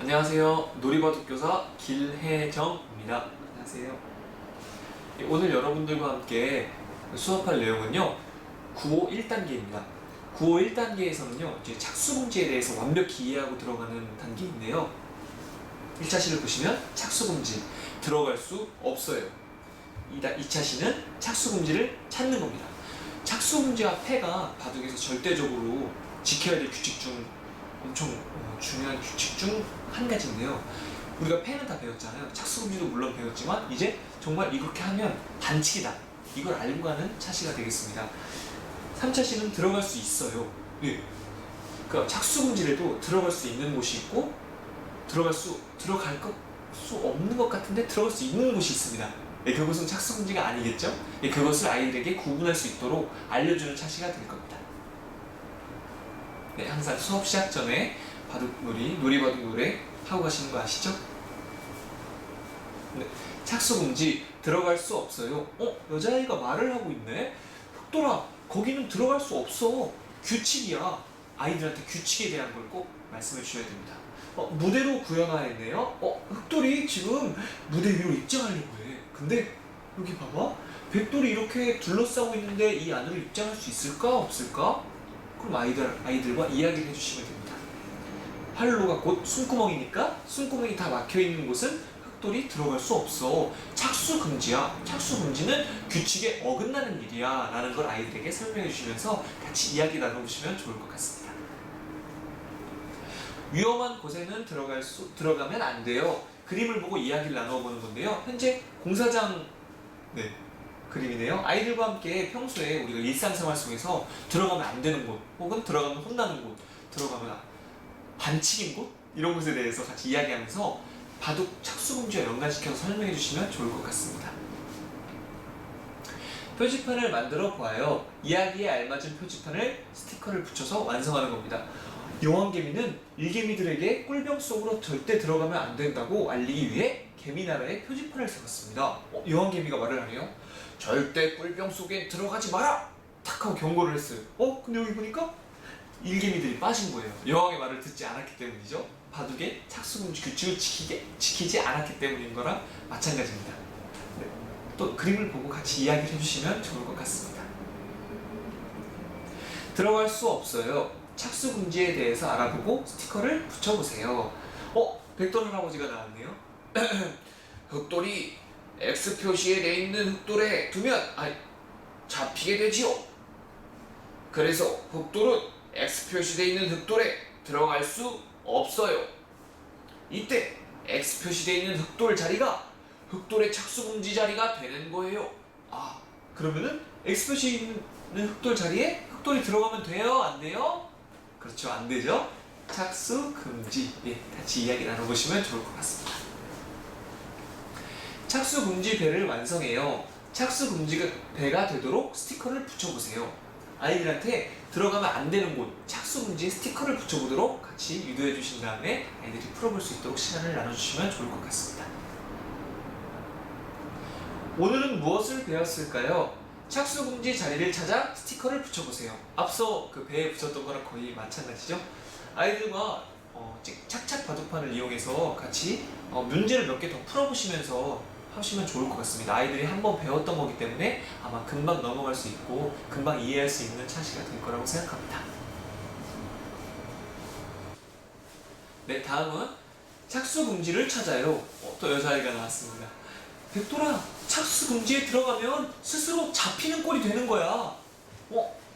안녕하세요. 놀이바둑교사 길혜정입니다. 안녕하세요. 오늘 여러분들과 함께 수업할 내용은요, 9호 1단계입니다. 9호 1단계에서는요, 이제 착수금지에 대해서 완벽히 이해하고 들어가는 단계인데요. 1차 시를 보시면 착수금지 들어갈 수 없어요. 2차 시는 착수금지를 찾는 겁니다. 착수금지와 패가 바둑에서 절대적으로 지켜야 될 규칙 중 엄청 중요한 규칙 중 한 가지인데요. 우리가 패는 다 배웠잖아요. 착수금지도 물론 배웠지만 이제 정말 이렇게 하면 반칙이다, 이걸 알고 가는 차시가 되겠습니다. 3차 시는 들어갈 수 있어요. 네. 그러니까 착수금지라도 들어갈 수 있는 곳이 있고 들어갈 수 없는 것 같은데 들어갈 수 있는 곳이 있습니다. 네, 그것은 착수금지가 아니겠죠? 네, 그것을 아이들에게 구분할 수 있도록 알려주는 차시가 될 겁니다. 네, 항상 수업 시작 전에 놀이바둑 노래 하고 가시는 거 아시죠? 네, 착수금지 들어갈 수 없어요. 여자아이가 말을 하고 있네? 흑돌아, 거기는 들어갈 수 없어. 규칙이야. 아이들한테 규칙에 대한 걸 꼭 말씀해 주셔야 됩니다. 무대로 구현하였네요. 흑돌이 지금 무대 위로 입장하려고 해. 근데 여기 봐봐. 백돌이 이렇게 둘러싸고 있는데 이 안으로 입장할 수 있을까? 없을까? 그럼 아이들과 이야기를 해주시면 됩니다. 활로가 곧 숨구멍이니까 숨구멍이 다 막혀있는 곳은 흑돌이 들어갈 수 없어. 착수금지야. 착수금지는 규칙에 어긋나는 일이야 라는 걸 아이들에게 설명해 주시면서 같이 이야기 나눠보시면 좋을 것 같습니다. 위험한 곳에는 들어가면 안 돼요. 그림을 보고 이야기를 나눠보는 건데요. 현재 공사장 그림이네요. 아이들과 함께 평소에 우리가 일상생활 속에서 들어가면 안 되는 곳, 혹은 들어가면 혼나는 곳, 들어가면 반칙인 곳, 이런 곳에 대해서 같이 이야기하면서 바둑 착수금지와 연관시켜서 설명해 주시면 좋을 것 같습니다. 표지판을 만들어 보아요. 이야기에 알맞은 표지판을 스티커를 붙여서 완성하는 겁니다. 여왕개미는 일개미들에게 꿀병 속으로 절대 들어가면 안 된다고 알리기 위해 개미나라에 표지판을 세웠습니다. 여왕개미가 말을 하네요. 절대 꿀병 속에 들어가지 마라! 탁 하고 경고를 했어요. 근데 여기 보니까 일개미들이 빠진 거예요. 여왕의 말을 듣지 않았기 때문이죠. 바둑의 착수금지 규칙을 지키지 않았기 때문인 거랑 마찬가지입니다. 네. 또 그림을 보고 같이 이야기를 해주시면 좋을 것 같습니다. 들어갈 수 없어요. 착수금지에 대해서 알아보고 스티커를 붙여보세요. 백돌 할아버지가 나왔네요. 흑돌이 X 표시에 돼 있는 흑돌에 두면 잡히게 되지요. 그래서 흑돌은 X 표시되어 있는 흑돌에 들어갈 수 없어요. 이때 X 표시되어 있는 흑돌 자리가 흑돌의 착수금지 자리가 되는 거예요. 그러면은 X 표시 있는 흑돌 자리에 흑돌이 들어가면 돼요? 안 돼요? 그렇죠, 안 되죠? 착수금지. 같이 이야기 나눠보시면 좋을 것 같습니다. 착수금지 배를 완성해요. 착수금지 배가 되도록 스티커를 붙여보세요. 아이들한테 들어가면 안 되는 곳, 착수금지에 스티커를 붙여보도록 같이 유도해 주신 다음에 아이들이 풀어볼 수 있도록 시간을 나눠주시면 좋을 것 같습니다. 오늘은 무엇을 배웠을까요? 착수금지 자리를 찾아 스티커를 붙여보세요. 앞서 그 배에 붙였던 거랑 거의 마찬가지죠? 아이들과 착착 바둑판을 이용해서 같이 문제를 몇 개 더 풀어보시면서 하시면 좋을 것 같습니다. 아이들이 한번 배웠던 거기 때문에 아마 금방 넘어갈 수 있고 금방 이해할 수 있는 차시가 될 거라고 생각합니다. 네, 다음은 착수금지를 찾아요. 또 여자아이가 나왔습니다. 백돌아, 착수금지에 들어가면 스스로 잡히는 꼴이 되는 거야.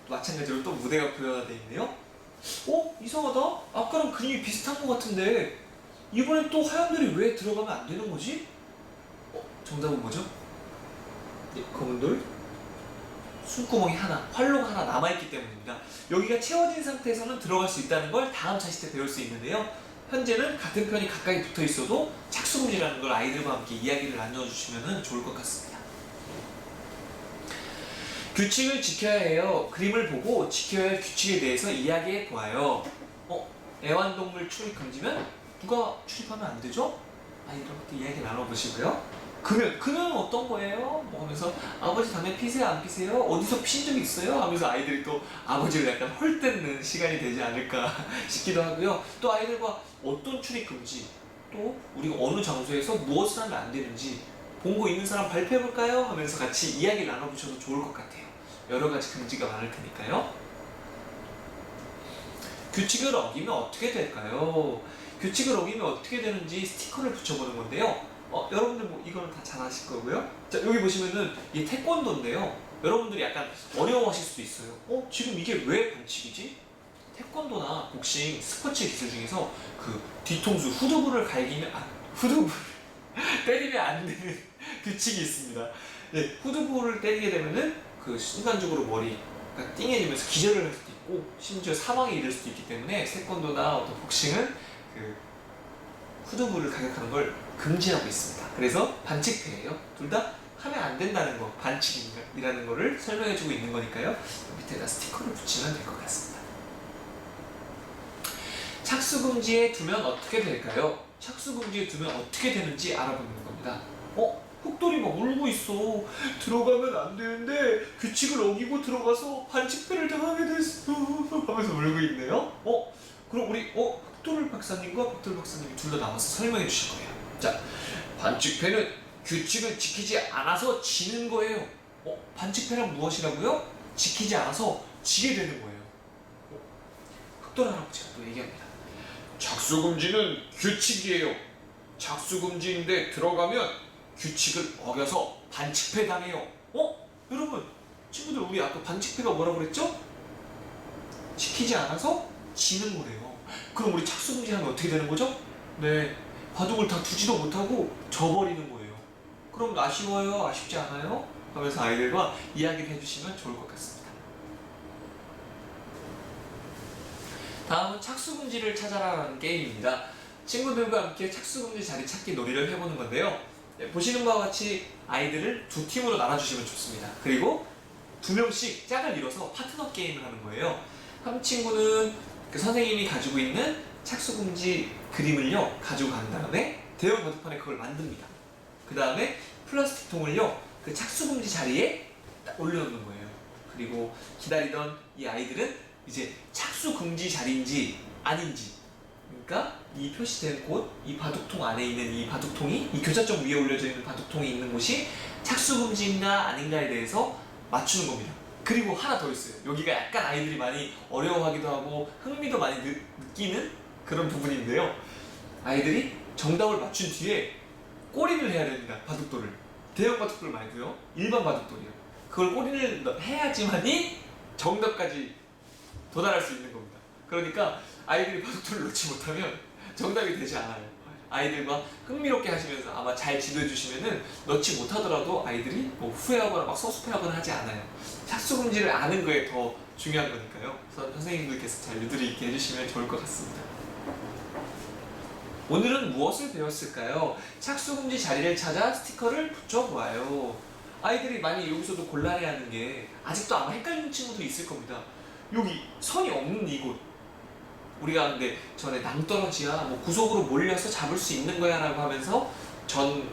마찬가지로 또 무대가 구현화되어 있네요. 이상하다. 아까랑 그림이 비슷한 것 같은데 이번엔 또 하얀돌이 왜 들어가면 안 되는 거지? 정답은 뭐죠? 검은돌 숨구멍이 하나, 활로가 하나 남아있기 때문입니다. 여기가 채워진 상태에서는 들어갈 수 있다는 걸 다음 차시 때 배울 수 있는데요. 현재는 같은 편이 가까이 붙어 있어도 착수금지라는 걸 아이들과 함께 이야기를 나눠주시면 좋을 것 같습니다. 규칙을 지켜야 해요. 그림을 보고 지켜야 할 규칙에 대해서 이야기해 보아요. 애완동물 출입 금지면 누가 출입하면 안 되죠? 아이들과 함께 이야기 나눠보시고요. 금연 어떤 거예요? 뭐 하면서 아버지 담배 피세요? 안 피세요? 어디서 피신 적 있어요? 하면서 아이들이 또 아버지를 약간 헐뜯는 시간이 되지 않을까 싶기도 하고요. 또 아이들과 어떤 출입 금지, 또 우리가 어느 장소에서 무엇을 하면 안 되는지 본거 있는 사람 발표해볼까요? 하면서 같이 이야기 나눠보셔도 좋을 것 같아요. 여러 가지 금지가 많을 테니까요. 규칙을 어기면 어떻게 될까요? 규칙을 어기면 어떻게 되는지 스티커를 붙여보는 건데요. 여러분들 뭐 이거는 다 잘 아실 거고요. 자, 여기 보시면은 이 태권도인데요. 여러분들이 약간 어려워하실 수도 있어요. 지금 이게 왜 반칙이지? 태권도나 복싱 스포츠 기술 중에서 그 뒤통수 후두부를 갈기면 후두부 때리면 안 되는 규칙이 있습니다. 네, 후두부를 때리게 되면은 그 순간적으로 머리가 띵해지면서 기절을 할 수도 있고 심지어 사망에 이를 수도 있기 때문에 태권도나 어떤 복싱은 그 후두부를 가격하는 걸 금지하고 있습니다. 그래서 반칙패예요. 둘 다 하면 안 된다는 거, 반칙이라는 거를 설명해주고 있는 거니까요. 밑에다 스티커를 붙이면 될 것 같습니다. 착수금지에 두면 어떻게 될까요? 착수금지에 두면 어떻게 되는지 알아보는 겁니다. 흑돌이 막 울고 있어. 들어가면 안 되는데 규칙을 어기고 들어가서 반칙패를 당하게 됐어. 하면서 울고 있네요. 그럼 우리 흑돌 박사님과 백돌 박사님이 둘 다 나와서 설명해 주실 거예요. 자, 반칙패는 규칙을 지키지 않아서 지는 거예요. 반칙패란 무엇이라고요? 지키지 않아서 지게 되는 거예요. 흑돌 할아버지가 또 얘기합니다. 착수금지는 규칙이에요. 착수금지인데 들어가면 규칙을 어겨서 반칙패 당해요. 여러분, 친구들 우리 아까 반칙패가 뭐라고 그랬죠? 지키지 않아서 지는 거래요. 그럼 우리 착수금지 하면 어떻게 되는 거죠? 네, 바둑을 다 두지도 못하고 져버리는 거예요. 그럼 아쉬워요? 아쉽지 않아요? 하면서 아이들과 이야기를 해주시면 좋을 것 같습니다. 다음은 착수금지를 찾아라라는 게임입니다. 친구들과 함께 착수금지 자리 찾기 놀이를 해보는 건데요. 보시는 바와 같이 아이들을 두 팀으로 나눠주시면 좋습니다. 그리고 두 명씩 짝을 이뤄서 파트너 게임을 하는 거예요. 한 친구는 그 선생님이 가지고 있는 착수금지 그림을요 가지고 간 다음에 대형 바둑판에 그걸 만듭니다. 그 다음에 플라스틱 통을요 그 착수금지 자리에 딱 올려놓는 거예요. 그리고 기다리던 이 아이들은 이제 착수금지 자리인지 아닌지, 그러니까 이 표시된 곳, 이 바둑통 안에 있는 이 바둑통이, 이 교차점 위에 올려져 있는 바둑통이 있는 곳이 착수금지인가 아닌가에 대해서 맞추는 겁니다. 그리고 하나 더 있어요. 여기가 약간 아이들이 많이 어려워하기도 하고 흥미도 많이 느끼는 그런 부분인데요. 아이들이 정답을 맞춘 뒤에 꼬리를 해야 됩니다. 바둑돌을. 대형 바둑돌 말고요. 일반 바둑돌이요. 그걸 꼬리를 해야지만이 정답까지 도달할 수 있는 겁니다. 그러니까 아이들이 바둑돌을 놓지 못하면 정답이 되지 않아요. 아이들과 흥미롭게 하시면서 아마 잘 지도해 주시면은 넣지 못하더라도 아이들이 뭐 후회하거나 막 서슴해하거나 하지 않아요. 착수금지를 아는 거에 더 중요한 거니까요. 그래서 선생님들께서 잘 유도리 있게 해주시면 좋을 것 같습니다. 오늘은 무엇을 배웠을까요? 착수금지 자리를 찾아 스티커를 붙여보아요. 아이들이 많이 여기서도 곤란해하는 게 아직도 아마 헷갈리는 친구도 있을 겁니다. 여기 선이 없는 이곳, 우리가 근데 전에 낭떠러지야 뭐 구석으로 몰려서 잡을 수 있는 거야 라고 하면서 전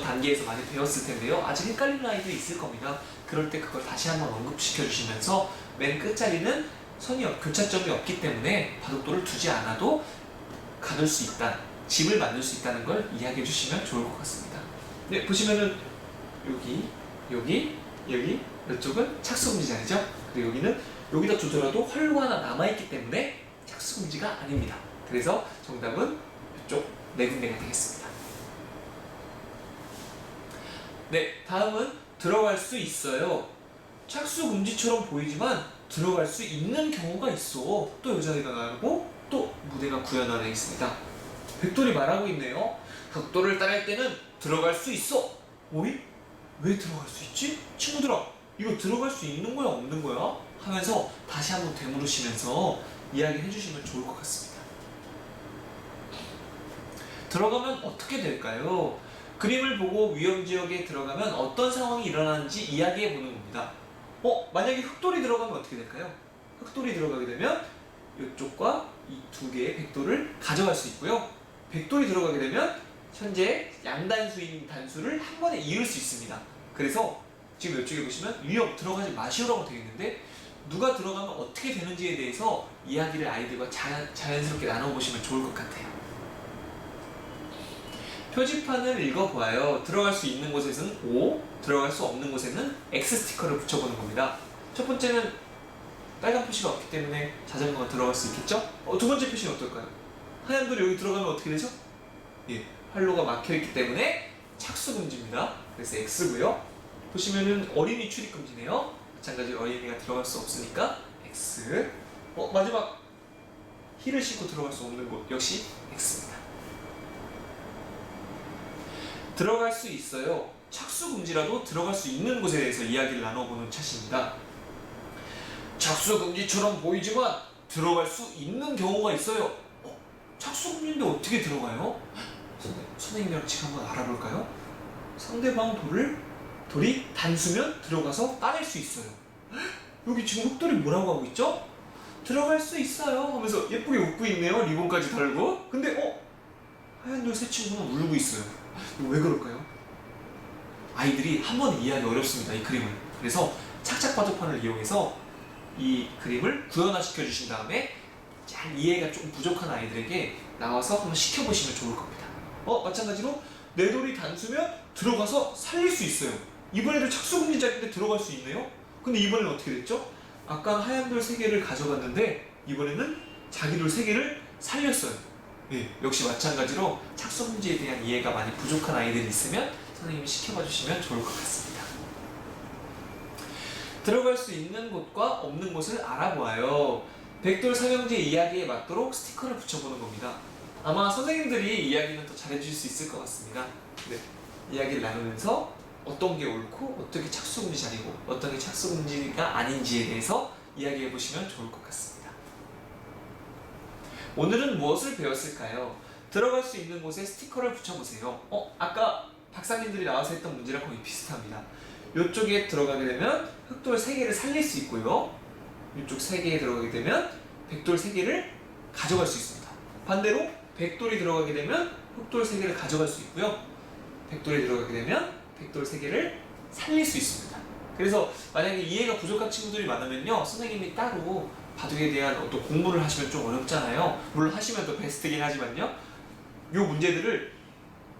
단계에서 많이 배웠을 텐데요. 아직 헷갈리는 아이들이 있을 겁니다. 그럴 때 그걸 다시 한번 언급시켜 주시면서 맨 끝자리는 교차점이 없기 때문에 바둑돌을 두지 않아도 가둘 수 있다, 집을 만들 수 있다는 걸 이야기해 주시면 좋을 것 같습니다. 네, 보시면은 여기 이쪽은 착수금지 자리죠. 그리고 여기는 여기다 두더라도 활로가 하나 남아있기 때문에 착수금지가 아닙니다. 그래서 정답은 이쪽 네 군데가 되겠습니다. 네, 다음은 들어갈 수 있어요. 착수금지처럼 보이지만 들어갈 수 있는 경우가 있어. 또 여자애가 나가고 또 무대가 구현하여 있습니다. 백돌이 말하고 있네요. 흑돌을 따낼 때는 들어갈 수 있어. 어이? 왜 들어갈 수 있지? 친구들아, 이거 들어갈 수 있는 거야 없는 거야? 하면서 다시 한번 되물으시면서 이야기를 해주시면 좋을 것 같습니다. 들어가면 어떻게 될까요? 그림을 보고 위험지역에 들어가면 어떤 상황이 일어나는지 이야기해 보는 겁니다. 만약에 흑돌이 들어가면 어떻게 될까요? 흑돌이 들어가게 되면 이쪽과 이 두 개의 백돌을 가져갈 수 있고요. 백돌이 들어가게 되면 현재 양단수인 단수를 한 번에 이을 수 있습니다. 그래서 지금 이쪽에 보시면 위협 들어가지 마시오라고 되어 있는데 누가 들어가면 어떻게 되는지에 대해서 이야기를 아이들과 자연스럽게 나눠보시면 좋을 것 같아요. 표지판을 읽어보아요. 들어갈 수 있는 곳에는 O, 들어갈 수 없는 곳에는 X 스티커를 붙여보는 겁니다. 첫 번째는 빨간 표시가 없기 때문에 자전거가 들어갈 수 있겠죠? 두 번째 표시는 어떨까요? 하얀 돌이 여기 들어가면 어떻게 되죠? 예, 활로가 막혀있기 때문에 착수금지입니다. 그래서 X고요. 보시면은 어린이 출입금지네요. 마찬가지로 어린이가 들어갈 수 없으니까 X. 마지막 힐을 신고 들어갈 수 없는 곳 역시 X입니다. 들어갈 수 있어요. 착수금지라도 들어갈 수 있는 곳에 대해서 이야기를 나눠보는 차시입니다. 착수금지처럼 보이지만 들어갈 수 있는 경우가 있어요. 착수금지인데 어떻게 들어가요? 선생님이랑 지금 한번 알아볼까요? 상대방 돌이 단수면 들어가서 따낼 수 있어요. 여기 지금 흑돌이 뭐라고 하고 있죠? 들어갈 수 있어요 하면서 예쁘게 웃고 있네요. 리본까지 달고. 근데 하얀 돌 새 친구는 울고 있어요. 이거 왜 그럴까요? 아이들이 한 번에 이해하기 어렵습니다. 이 그림을. 그래서 착착바둑판을 이용해서 이 그림을 구현화시켜 주신 다음에 잘 이해가 조금 부족한 아이들에게 나와서 한번 시켜보시면 좋을 겁니다. 마찬가지로 내 돌이 단수면 들어가서 살릴 수 있어요. 이번에도 착수금지자인데 들어갈 수 있네요. 근데 이번에는 어떻게 됐죠? 아까 하얀 돌 3개를 가져갔는데 이번에는 자기 돌 3개를 살렸어요. 네, 역시 마찬가지로 착수금지에 대한 이해가 많이 부족한 아이들이 있으면 선생님이 시켜봐 주시면 좋을 것 같습니다. 들어갈 수 있는 곳과 없는 곳을 알아보아요. 백돌 삼형제 이야기에 맞도록 스티커를 붙여보는 겁니다. 아마 선생님들이 이야기는 더 잘해주실 수 있을 것 같습니다. 네, 이야기를 나누면서 어떤 게 옳고 어떻게 착수금지 자리고 어떤 게 착수금지가 아닌지에 대해서 이야기해 보시면 좋을 것 같습니다. 오늘은 무엇을 배웠을까요? 들어갈 수 있는 곳에 스티커를 붙여보세요. 아까 박사님들이 나와서 했던 문제랑 거의 비슷합니다. 이쪽에 들어가게 되면 흑돌 3개를 살릴 수 있고요. 이쪽 3개에 들어가게 되면 백돌 3개를 가져갈 수 있습니다. 반대로 백돌이 들어가게 되면 흑돌 3개를 가져갈 수 있고요. 백돌이 들어가게 되면 백돌 3개를 살릴 수 있습니다. 그래서 만약에 이해가 부족한 친구들이 많으면요, 선생님이 따로 바둑에 대한 어떤 공부를 하시면 좀 어렵잖아요. 물론 하시면 더 베스트긴 하지만요, 요 문제들을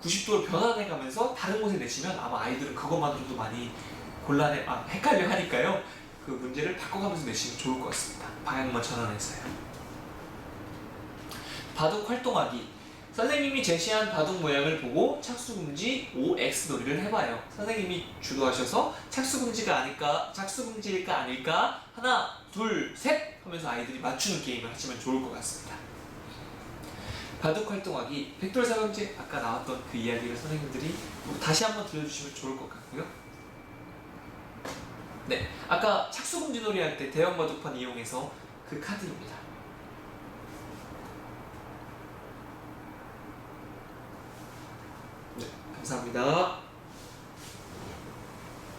90도로 변환해 가면서 다른 곳에 내시면 아마 아이들은 그것만으로도 많이 헷갈려 하니까요, 그 문제를 바꿔가면서 내시면 좋을 것 같습니다. 방향만 전환해서요. 바둑 활동하기. 선생님이 제시한 바둑 모양을 보고 착수금지 OX 놀이를 해봐요. 선생님이 주도하셔서 착수금지일까 아닐까 하나, 둘, 셋 하면서 아이들이 맞추는 게임을 하시면 좋을 것 같습니다. 바둑 활동하기, 백돌 삼형제 아까 나왔던 그 이야기를 선생님들이 다시 한번 들려주시면 좋을 것 같고요. 네, 아까 착수금지 놀이 할 때 대형 바둑판 이용해서 그 카드입니다. 네, 감사합니다.